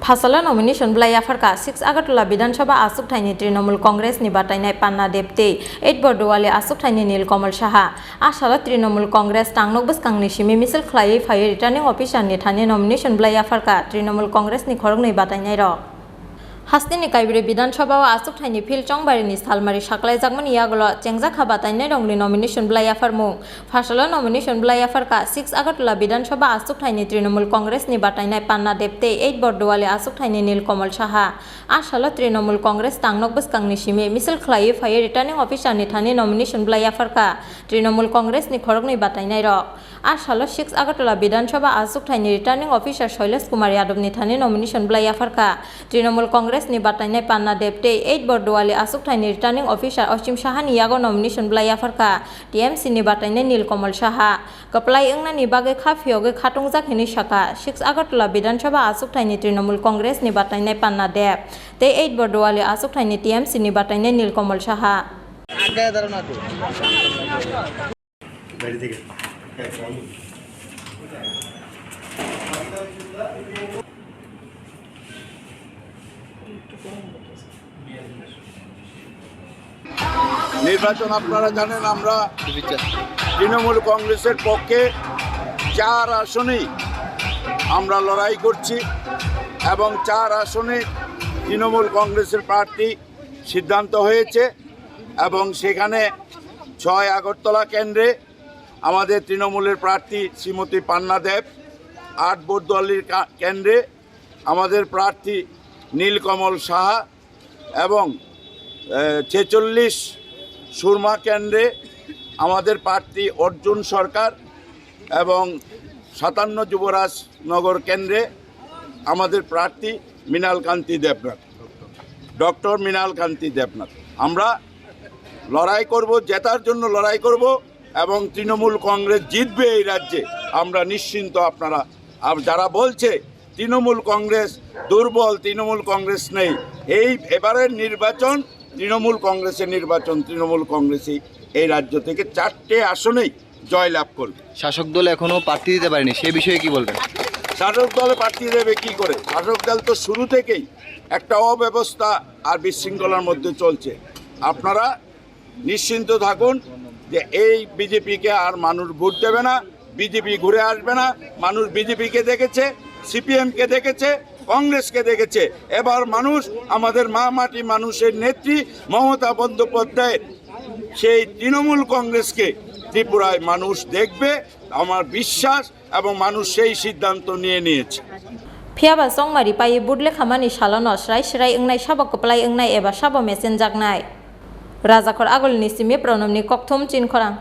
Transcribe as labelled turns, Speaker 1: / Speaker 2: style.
Speaker 1: Fasala nomination Blaya Farka 6 Agatula Bidansabha Asuk Thaini Trinamool Congress ni Batainai Panna Depte 8 Bordowale Asuk Thaini Nil Kamal Saha Ashala Trinamool Congress Tangnok Baskangni Shimi Misal Khlai Phai returning official ni Thani nomination Blaya Farka Trinamool Congress ni Khorok ni Batainai Rok Hastini Kaibri Bidansabha Asuk Thaini Phil Chongbari ni Salmari Shaklai Jagman Yagolo Chengja Khabatai Rongli nomination Blaya Farmung Fasala nomination Blaya Farka 6 Agatula Bidansabha Asuk Thaini Trinamool Congress ni Batainai Panna Depte 8 Bordowale Asuk Thaini Nil Kamal Saha Ashala Trinamool Congress Tangnok Baskangni Shimi Misal Khlai Phai returning official ni Thani nomination Blaya Farka Trinamool Congress ni Khorok ni Batainai Rok Ashala 6 Agatula Bidansabha Asuk Thaini returning official Shailesh Kumar Yadav ni Thani nomination Blaya Farka Trinamool Congress ni Batainai Panna Depte 8 Bordowale Asuk Thaini returning official Osim Saha ni Yago nomination Blaya Farka TMC ni Batainai Nil Kamal Saha Kaplai Engna ni Bage Khafioge Khatungjak hini Shaka 6 Agatula Bidansabha Asuk Thaini Trinamool Congress ni Batainai Panna Dep te 8 Bordowale Asuk Thaini TMC ni Batainai Nil Kamal Saha
Speaker 2: নির্বাচন আপনারা জানেন আমরা তৃণমূল কংগ্রেসের পক্ষে 4 আসনেই আমরা লড়াই করছি এবং 4 আসনে তৃণমূল কংগ্রেসের প্রার্থী সিদ্ধান্ত হয়েছে এবং সেখানে 6 আগরতলা কেন্দ্রে আমাদের তৃণমূলের প্রার্থী শ্রীমতী পান্না দেব 8 বর্দোয়ালির কেন্দ্রে আমাদের প্রার্থী নীলকমল সাহা এবং 46 সুরমা কেন্দ্রে আমাদের প্রার্থী অর্জুন সরকার এবং 57 যুবরাজনগর কেন্দ্রে আমাদের প্রার্থী মৃণাল কান্তি দেবনাথ ডক্টর মৃণাল কান্তি দেবনাথ আমরা লড়াই করব জেতার জন্য লড়াই করব এবং তৃণমূল কংগ্রেস জিতবে এই রাজ্যে আমরা নিশ্চিন্ত আপনারা যারা বলছে তৃণমূল কংগ্রেস দুর্বল তৃণমূল কংগ্রেস নেই এই এবারের নির্বাচন তৃণমূল কংগ্রেসের নির্বাচন তৃণমূল কংগ্রেসই এই রাজ্য থেকে 4টে আসনেই জয়লাভ করবে
Speaker 3: শাসক দল এখনো প্রার্থী দিতে পারেনি সেই বিষয়ে কি বলবেন
Speaker 2: শাসক দলে প্রার্থী দেবে কি করে শাসক দল তো শুরু থেকেই একটা অব্যবস্থা আর বিশৃঙ্খলার মধ্যে চলছে আপনারা নিশ্চিন্ত থাকুন যে এই বিজেপিকে আর মানুষ ভোট দেবে না বিজেপি ঘুরে আসবে না মানুষ বিজেপিকে দেখেছে সিপিএমকে দেখেছে কংগ্রেসকে দেখেছে এবার মানুষ আমাদের মা মাটি মানুষের নেত্রী মমতা বন্দ্যোপাধ্যায়ের সেই তৃণমূল কংগ্রেসকে ত্রিপুরায় মানুষ দেখবে আমার বিশ্বাস এবং মানুষ সেই সিদ্ধান্ত নিয়েছে
Speaker 1: Phiaba Songmari Pai Budle Khamani Shalano Shrai Shrai Engnai Shaba Koplai Engnai Eba Shaba Mesen Jagnai Rajakor Agol Nisimi Pronomni Kokthom Chin Khorang